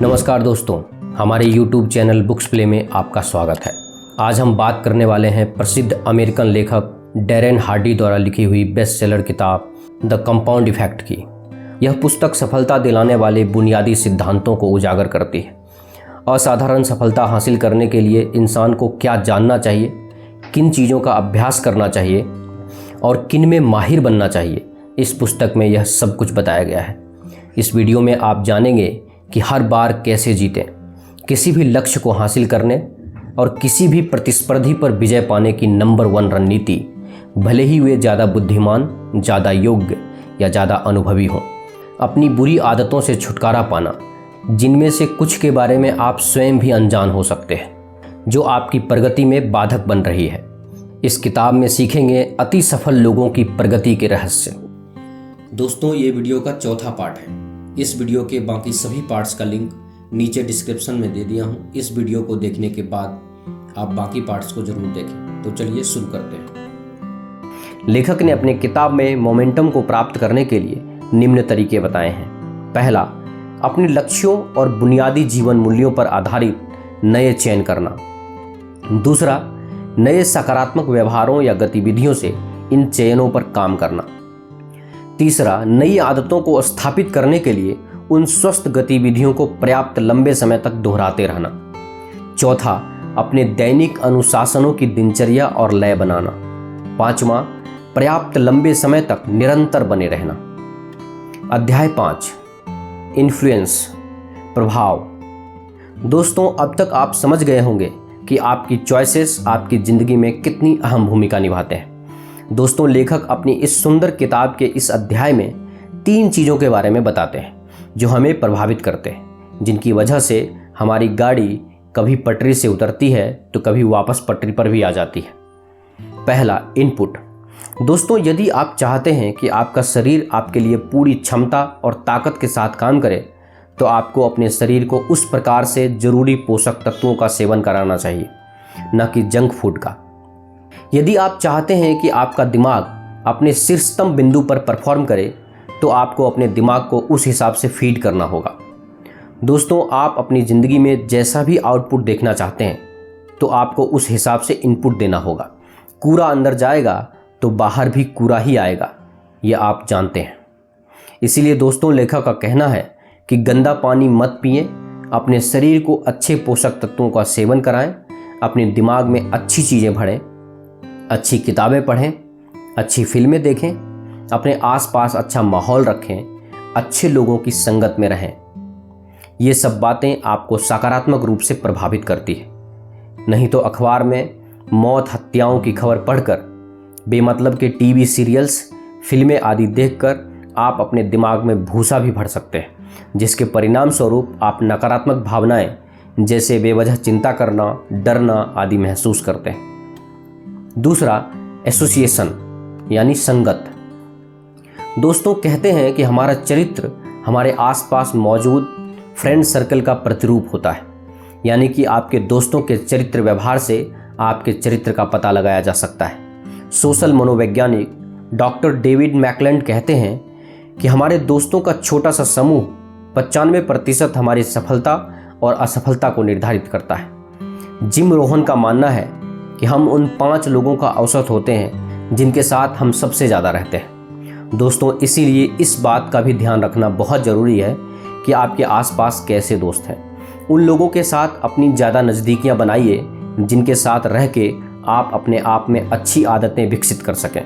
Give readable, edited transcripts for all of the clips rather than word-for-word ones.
नमस्कार दोस्तों, हमारे YouTube चैनल बुक्स प्ले में आपका स्वागत है। आज हम बात करने वाले हैं प्रसिद्ध अमेरिकन लेखक डैरेन हार्डी द्वारा लिखी हुई बेस्ट सेलर किताब द कंपाउंड इफेक्ट की। यह पुस्तक सफलता दिलाने वाले बुनियादी सिद्धांतों को उजागर करती है। असाधारण सफलता हासिल करने के लिए इंसान को क्या जानना चाहिए, किन चीज़ों का अभ्यास करना चाहिए और किन में माहिर बनना चाहिए, इस पुस्तक में यह सब कुछ बताया गया है। इस वीडियो में आप जानेंगे कि हर बार कैसे जीतें, किसी भी लक्ष्य को हासिल करने और किसी भी प्रतिस्पर्धी पर विजय पाने की नंबर 1 रणनीति, भले ही वे ज़्यादा बुद्धिमान, ज़्यादा योग्य या ज़्यादा अनुभवी हों। अपनी बुरी आदतों से छुटकारा पाना, जिनमें से कुछ के बारे में आप स्वयं भी अनजान हो सकते हैं, जो आपकी प्रगति में बाधक बन रही है। इस किताब में सीखेंगे अति सफल लोगों की प्रगति के रहस्य। दोस्तों, ये वीडियो का चौथा पार्ट है। इस वीडियो के बाकी सभी पार्ट्स का लिंक नीचे डिस्क्रिप्शन में दे दिया हूँ। इस वीडियो को देखने के बाद आप बाकी पार्ट्स को जरूर देखें। तो चलिए शुरू करते हैं। लेखक ने अपने किताब में मोमेंटम को प्राप्त करने के लिए निम्न तरीके बताए हैं। पहला, अपने लक्ष्यों और बुनियादी जीवन मूल्यों पर आधारित नए चयन करना। दूसरा, नए सकारात्मक व्यवहारों या गतिविधियों से इन चयनों पर काम करना। तीसरा, नई आदतों को स्थापित करने के लिए उन स्वस्थ गतिविधियों को पर्याप्त लंबे समय तक दोहराते रहना। चौथा, अपने दैनिक अनुशासनों की दिनचर्या और लय बनाना। पांचवा, पर्याप्त लंबे समय तक निरंतर बने रहना। अध्याय 5, इन्फ्लुएंस, प्रभाव। दोस्तों, अब तक आप समझ गए होंगे कि आपकी चॉइसेस आपकी ज़िंदगी में कितनी अहम भूमिका निभाते हैं। दोस्तों, लेखक अपनी इस सुंदर किताब के इस अध्याय में 3 चीज़ों के बारे में बताते हैं जो हमें प्रभावित करते हैं, जिनकी वजह से हमारी गाड़ी कभी पटरी से उतरती है तो कभी वापस पटरी पर भी आ जाती है। पहला, इनपुट। दोस्तों, यदि आप चाहते हैं कि आपका शरीर आपके लिए पूरी क्षमता और ताकत के साथ काम करे, तो आपको अपने शरीर को उस प्रकार से जरूरी पोषक तत्वों का सेवन कराना चाहिए, न कि जंक फूड का। यदि आप चाहते हैं कि आपका दिमाग अपने शीर्षतम बिंदु पर परफॉर्म करे, तो आपको अपने दिमाग को उस हिसाब से फीड करना होगा। दोस्तों, आप अपनी ज़िंदगी में जैसा भी आउटपुट देखना चाहते हैं, तो आपको उस हिसाब से इनपुट देना होगा। कूड़ा अंदर जाएगा तो बाहर भी कूड़ा ही आएगा, ये आप जानते हैं। इसीलिए दोस्तों, लेखक का कहना है कि गंदा पानी मत पिएं, अपने शरीर को अच्छे पोषक तत्वों का सेवन कराएं, अपने दिमाग में अच्छी चीज़ें भरें, अच्छी किताबें पढ़ें, अच्छी फिल्में देखें, अपने आसपास अच्छा माहौल रखें, अच्छे लोगों की संगत में रहें। ये सब बातें आपको सकारात्मक रूप से प्रभावित करती है। नहीं तो अखबार में मौत, हत्याओं की खबर पढ़कर, बेमतलब के टीवी सीरियल्स, फिल्में आदि देखकर आप अपने दिमाग में भूसा भी भर सकते हैं, जिसके परिणाम स्वरूप आप नकारात्मक भावनाएं जैसे बेवजह चिंता करना, डरना आदि महसूस करते हैं। दूसरा, एसोसिएशन यानी संगत। दोस्तों, कहते हैं कि हमारा चरित्र हमारे आसपास मौजूद फ्रेंड सर्कल का प्रतिरूप होता है, यानी कि आपके दोस्तों के चरित्र व्यवहार से आपके चरित्र का पता लगाया जा सकता है। सोशल मनोवैज्ञानिक डॉक्टर डेविड मैकलेंड कहते हैं कि हमारे दोस्तों का छोटा सा समूह 95% हमारी सफलता और असफलता को निर्धारित करता है। जिम रोहन का मानना है कि हम उन 5 लोगों का औसत होते हैं जिनके साथ हम सबसे ज़्यादा रहते हैं। दोस्तों, इसीलिए इस बात का भी ध्यान रखना बहुत ज़रूरी है कि आपके आसपास कैसे दोस्त हैं। उन लोगों के साथ अपनी ज़्यादा नज़दीकियाँ बनाइए जिनके साथ रह के आप अपने आप में अच्छी आदतें विकसित कर सकें,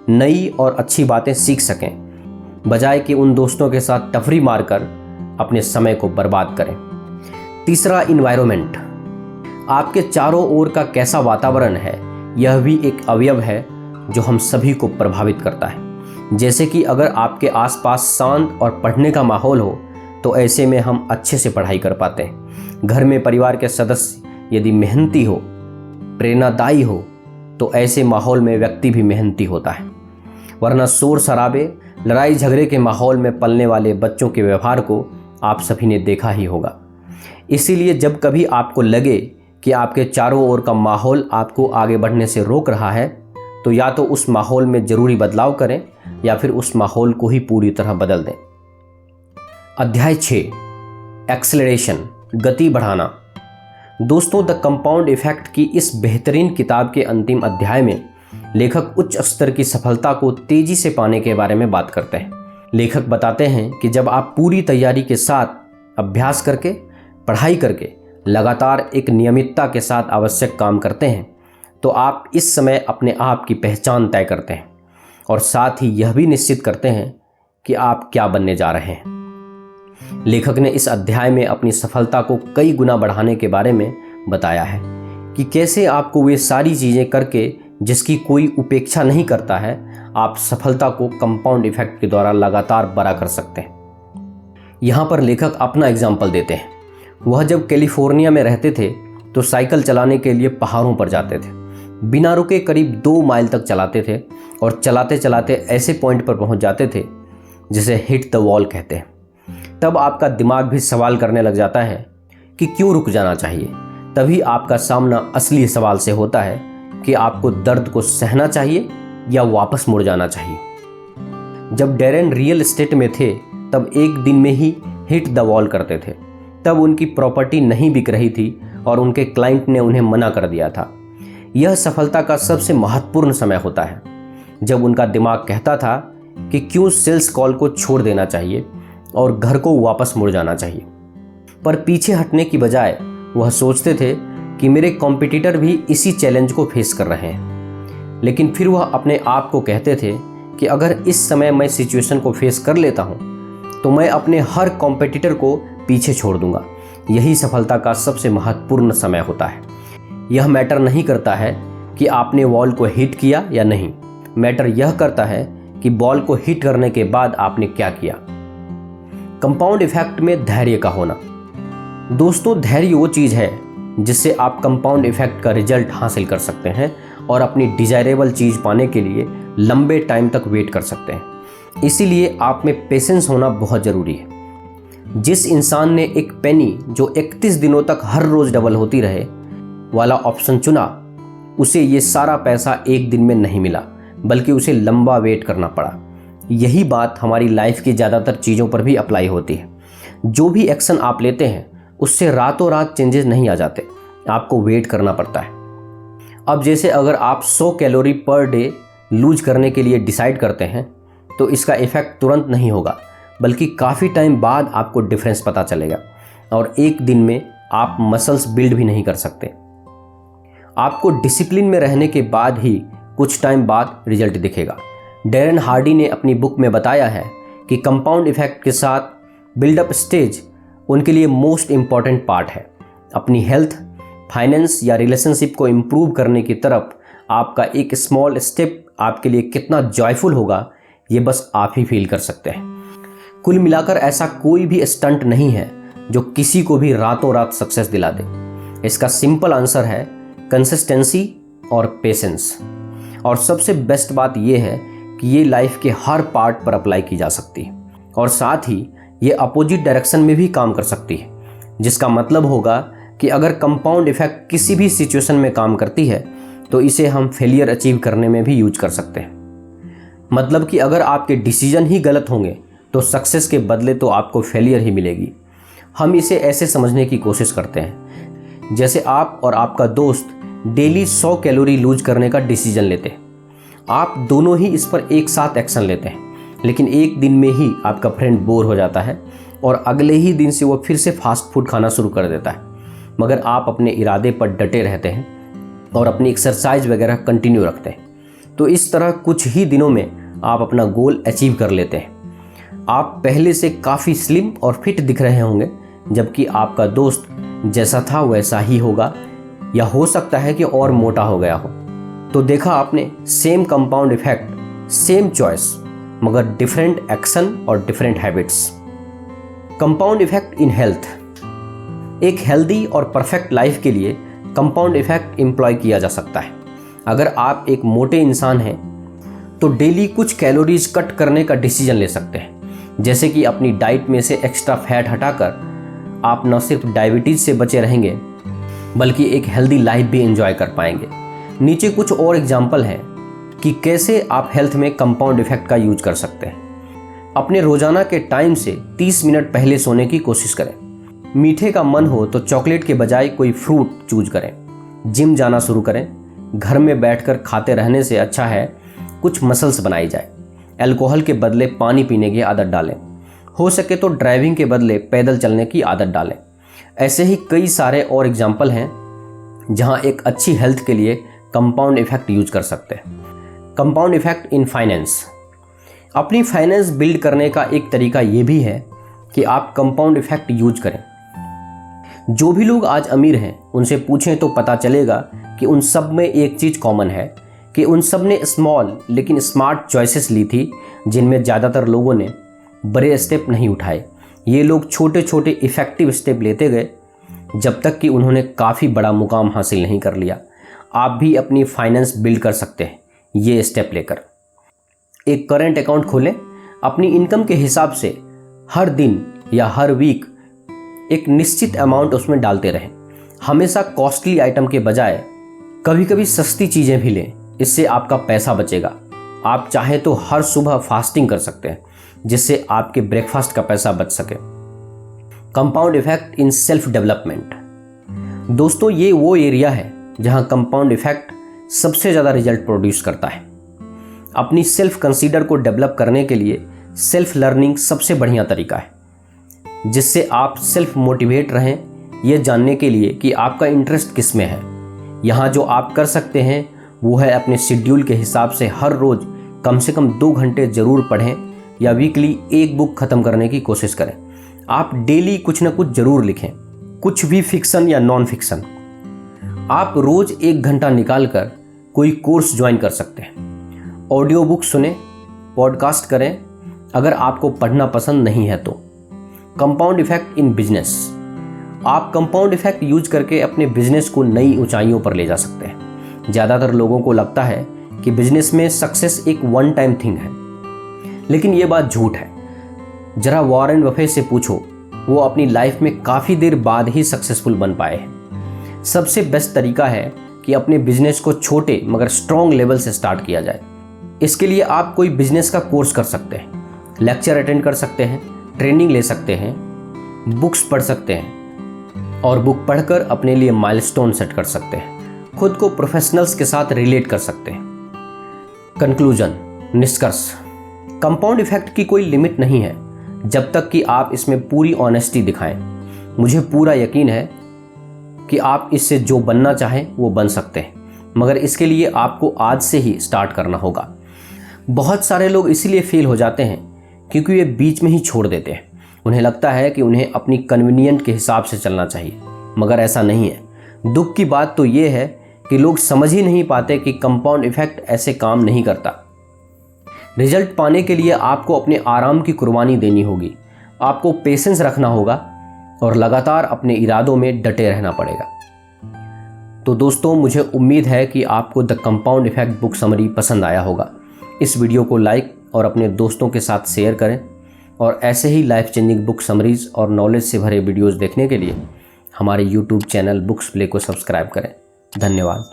नई और अच्छी बातें सीख सकें, बजाय कि उन दोस्तों के साथ तफरी मारकर अपने समय को बर्बाद करें। तीसरा, इन्वायरमेंट। आपके चारों ओर का कैसा वातावरण है, यह भी एक अवयव है जो हम सभी को प्रभावित करता है। जैसे कि अगर आपके आसपास शांत और पढ़ने का माहौल हो, तो ऐसे में हम अच्छे से पढ़ाई कर पाते हैं। घर में परिवार के सदस्य यदि मेहनती हो, प्रेरणादायी हो, तो ऐसे माहौल में व्यक्ति भी मेहनती होता है। वरना शोर शराबे, लड़ाई झगड़े के माहौल में पलने वाले बच्चों के व्यवहार को आप सभी ने देखा ही होगा। इसीलिए जब कभी आपको लगे कि आपके चारों ओर का माहौल आपको आगे बढ़ने से रोक रहा है, तो या तो उस माहौल में ज़रूरी बदलाव करें या फिर उस माहौल को ही पूरी तरह बदल दें। अध्याय 6, एक्सेलरेशन, गति बढ़ाना। दोस्तों, द कंपाउंड इफेक्ट की इस बेहतरीन किताब के अंतिम अध्याय में लेखक उच्च स्तर की सफलता को तेजी से पाने के बारे में बात करते हैं। लेखक बताते हैं कि जब आप पूरी तैयारी के साथ अभ्यास करके, पढ़ाई करके, लगातार एक नियमितता के साथ आवश्यक काम करते हैं तो आप इस समय अपने आप की पहचान तय करते हैं और साथ ही यह भी निश्चित करते हैं कि आप क्या बनने जा रहे हैं। लेखक ने इस अध्याय में अपनी सफलता को कई गुना बढ़ाने के बारे में बताया है कि कैसे आपको वे सारी चीज़ें करके जिसकी कोई उपेक्षा नहीं करता है, आप सफलता को कंपाउंड इफेक्ट के द्वारा लगातार बड़ा कर सकते हैं। यहाँ पर लेखक अपना एग्जाम्पल देते हैं। वह जब कैलिफोर्निया में रहते थे तो साइकिल चलाने के लिए पहाड़ों पर जाते थे। बिना रुके करीब 2 माइल तक चलाते थे और चलाते चलाते ऐसे पॉइंट पर पहुंच जाते थे जिसे हिट द वॉल कहते हैं। तब आपका दिमाग भी सवाल करने लग जाता है कि क्यों रुक जाना चाहिए। तभी आपका सामना असली सवाल से होता है कि आपको दर्द को सहना चाहिए या वापस मुड़ जाना चाहिए। जब डैरेन रियल एस्टेट में थे तब एक दिन में ही हिट द वॉल करते थे। तब उनकी प्रॉपर्टी नहीं बिक रही थी और उनके क्लाइंट ने उन्हें मना कर दिया था। यह सफलता का सबसे महत्वपूर्ण समय होता है जब उनका दिमाग कहता था कि क्यों सेल्स कॉल को छोड़ देना चाहिए और घर को वापस मुड़ जाना चाहिए। पर पीछे हटने की बजाय वह सोचते थे कि मेरे कॉम्पिटिटर भी इसी चैलेंज को फेस कर रहे हैं। लेकिन फिर वह अपने आप को कहते थे कि अगर इस समय मैं सिचुएशन को फेस कर लेता हूँ तो मैं अपने हर कॉम्पिटिटर को पीछे छोड़ दूंगा। यही सफलता का सबसे महत्वपूर्ण समय होता है। यह मैटर नहीं करता है कि आपने वॉल को हिट किया या नहीं, मैटर यह करता है कि बॉल को हिट करने के बाद आपने क्या किया। कंपाउंड इफेक्ट में धैर्य का होना। दोस्तों, धैर्य वो चीज़ है जिससे आप कंपाउंड इफेक्ट का रिजल्ट हासिल कर सकते हैं और अपनी डिजायरेबल चीज़ पाने के लिए लंबे टाइम तक वेट कर सकते हैं। इसीलिए आप में पेशेंस होना बहुत ज़रूरी है। जिस इंसान ने एक पेनी जो 31 दिनों तक हर रोज़ डबल होती रहे वाला ऑप्शन चुना, उसे ये सारा पैसा एक दिन में नहीं मिला, बल्कि उसे लंबा वेट करना पड़ा। यही बात हमारी लाइफ की ज़्यादातर चीज़ों पर भी अप्लाई होती है। जो भी एक्शन आप लेते हैं उससे रातों रात चेंजेस नहीं आ जाते, आपको वेट करना पड़ता है। अब जैसे अगर आप 100 कैलोरी पर डे लूज करने के लिए डिसाइड करते हैं तो इसका इफेक्ट तुरंत नहीं होगा, बल्कि काफ़ी टाइम बाद आपको डिफरेंस पता चलेगा और एक दिन में आप मसल्स बिल्ड भी नहीं कर सकते। आपको डिसिप्लिन में रहने के बाद ही कुछ टाइम बाद रिजल्ट दिखेगा। डैरेन हार्डी ने अपनी बुक में बताया है कि कंपाउंड इफेक्ट के साथ बिल्डअप स्टेज उनके लिए मोस्ट इम्पॉर्टेंट पार्ट है। अपनी हेल्थ, फाइनेंस या रिलेशनशिप को इम्प्रूव करने की तरफ आपका एक स्मॉल स्टेप आपके लिए कितना जॉयफुल होगा, ये बस आप ही फील कर सकते हैं। कुल मिलाकर ऐसा कोई भी स्टंट नहीं है जो किसी को भी रातों रात सक्सेस दिला दे। इसका सिंपल आंसर है कंसिस्टेंसी और पेशेंस। और सबसे बेस्ट बात यह है कि ये लाइफ के हर पार्ट पर अप्लाई की जा सकती है और साथ ही ये अपोजिट डायरेक्शन में भी काम कर सकती है, जिसका मतलब होगा कि अगर कंपाउंड इफेक्ट किसी भी सिचुएशन में काम करती है तो इसे हम फेलियर अचीव करने में भी यूज कर सकते हैं। मतलब कि अगर आपके डिसीजन ही गलत होंगे तो सक्सेस के बदले तो आपको फेलियर ही मिलेगी। हम इसे ऐसे समझने की कोशिश करते हैं जैसे आप और आपका दोस्त डेली 100 कैलोरी लूज करने का डिसीजन लेते हैं। आप दोनों ही इस पर एक साथ एक्शन लेते हैं, लेकिन एक दिन में ही आपका फ्रेंड बोर हो जाता है और अगले ही दिन से वो फिर से फास्ट फूड खाना शुरू कर देता है। मगर आप अपने इरादे पर डटे रहते हैं और अपनी एक्सरसाइज वगैरह कंटिन्यू रखते हैं। तो इस तरह कुछ ही दिनों में आप अपना गोल अचीव कर लेते हैं। आप पहले से काफ़ी स्लिम और फिट दिख रहे होंगे, जबकि आपका दोस्त जैसा था वैसा ही होगा या हो सकता है कि और मोटा हो गया हो। तो देखा आपने, same compound effect, same choice, मगर डिफरेंट एक्शन और different habits. Compound effect in health. एक हेल्दी और परफेक्ट लाइफ के लिए कंपाउंड इफेक्ट एम्प्लॉय किया जा सकता है। अगर आप एक मोटे इंसान हैं तो डेली कुछ कैलोरीज कट करने का डिसीजन ले सकते हैं, जैसे कि अपनी डाइट में से एक्स्ट्रा फैट हटाकर आप न सिर्फ डायबिटीज़ से बचे रहेंगे बल्कि एक हेल्दी लाइफ भी एंजॉय कर पाएंगे। नीचे कुछ और एग्जाम्पल हैं कि कैसे आप हेल्थ में कंपाउंड इफेक्ट का यूज कर सकते हैं। अपने रोजाना के टाइम से 30 मिनट पहले सोने की कोशिश करें। मीठे का मन हो तो चॉकलेट के बजाय कोई फ्रूट चूज करें। जिम जाना शुरू करें। घर में बैठकर खाते रहने से अच्छा है कुछ मसल्स बनाई जाए। अल्कोहल के बदले पानी पीने की आदत डालें। हो सके तो ड्राइविंग के बदले पैदल चलने की आदत डालें। ऐसे ही कई सारे और एग्जाम्पल हैं जहां एक अच्छी हेल्थ के लिए कंपाउंड इफेक्ट यूज कर सकते हैं। Compound effect in finance. अपनी फाइनेंस बिल्ड करने का एक तरीका ये भी है कि आप कंपाउंड इफेक्ट यूज करें। जो भी लोग आज अमीर हैं उनसे पूछें तो पता चलेगा कि उन सब में एक चीज़ कॉमन है कि उन सब ने स्मॉल लेकिन स्मार्ट चॉइसेस ली थी जिनमें ज़्यादातर लोगों ने बड़े स्टेप नहीं उठाए। ये लोग छोटे छोटे इफ़ेक्टिव स्टेप लेते गए जब तक कि उन्होंने काफ़ी बड़ा मुकाम हासिल नहीं कर लिया। आप भी अपनी फाइनेंस बिल्ड कर सकते हैं ये स्टेप लेकर। एक करेंट अकाउंट खोलें। अपनी इनकम के हिसाब से हर दिन या हर वीक एक निश्चित अमाउंट उसमें डालते रहें। हमेशा कॉस्टली आइटम के बजाय कभी कभी सस्ती चीज़ें भी लें, इससे आपका पैसा बचेगा। आप चाहें तो हर सुबह फास्टिंग कर सकते हैं जिससे आपके ब्रेकफास्ट का पैसा बच सके। Compound effect in self development. दोस्तों ये वो एरिया है जहां कंपाउंड इफेक्ट सबसे ज़्यादा रिजल्ट प्रोड्यूस करता है। अपनी सेल्फ कंसीडर को डेवलप करने के लिए सेल्फ लर्निंग सबसे बढ़िया तरीका है जिससे आप सेल्फ मोटिवेट रहें ये जानने के लिए कि आपका इंटरेस्ट किस में है। यहाँ जो आप कर सकते हैं वो है अपने शेड्यूल के हिसाब से हर रोज़ कम से कम 2 घंटे ज़रूर पढ़ें या वीकली एक बुक ख़त्म करने की कोशिश करें। आप डेली कुछ ना कुछ ज़रूर लिखें, कुछ भी फिक्सन या नॉन फिक्सन। आप रोज़ 1 घंटा निकाल कर कोई कोर्स ज्वाइन कर सकते हैं। ऑडियो बुक सुने, पॉडकास्ट करें अगर आपको पढ़ना पसंद नहीं है तो। Compound effect in business. आप कंपाउंड इफेक्ट यूज करके अपने बिजनेस को नई ऊंचाइयों पर ले जा सकते हैं। ज़्यादातर लोगों को लगता है कि बिजनेस में सक्सेस एक वन टाइम थिंग है, लेकिन ये बात झूठ है। जरा वॉरेन बफेट से पूछो, वो अपनी लाइफ में काफ़ी देर बाद ही सक्सेसफुल बन पाए हैं। सबसे बेस्ट तरीका है कि अपने बिजनेस को छोटे मगर स्ट्रॉन्ग लेवल से स्टार्ट किया जाए। इसके लिए आप कोई बिजनेस का कोर्स कर सकते हैं, लेक्चर अटेंड कर सकते हैं, ट्रेनिंग ले सकते हैं, बुक्स पढ़ सकते हैं और बुक पढ़कर अपने लिए माइलस्टोन सेट कर सकते हैं। खुद को प्रोफेशनल्स के साथ रिलेट कर सकते हैं। कंक्लूजन, निष्कर्ष। कंपाउंड इफेक्ट की कोई लिमिट नहीं है जब तक कि आप इसमें पूरी ऑनेस्टी दिखाएं। मुझे पूरा यकीन है कि आप इससे जो बनना चाहें वो बन सकते हैं, मगर इसके लिए आपको आज से ही स्टार्ट करना होगा। बहुत सारे लोग इसीलिए फेल हो जाते हैं क्योंकि वे बीच में ही छोड़ देते हैं। उन्हें लगता है कि उन्हें अपनी कन्वीनियंट के हिसाब से चलना चाहिए, मगर ऐसा नहीं है। दुख की बात तो ये है कि लोग समझ ही नहीं पाते कि कंपाउंड इफेक्ट ऐसे काम नहीं करता। रिजल्ट पाने के लिए आपको अपने आराम की कुर्बानी देनी होगी, आपको पेशेंस रखना होगा और लगातार अपने इरादों में डटे रहना पड़ेगा। तो दोस्तों, मुझे उम्मीद है कि आपको the compound effect book summary पसंद आया होगा। इस वीडियो को लाइक और अपने दोस्तों के साथ शेयर करें और ऐसे ही लाइफ चेंजिंग बुक समरीज और नॉलेज से भरे वीडियोस देखने के लिए हमारे YouTube चैनल बुक्स प्ले को सब्सक्राइब करें। धन्यवाद।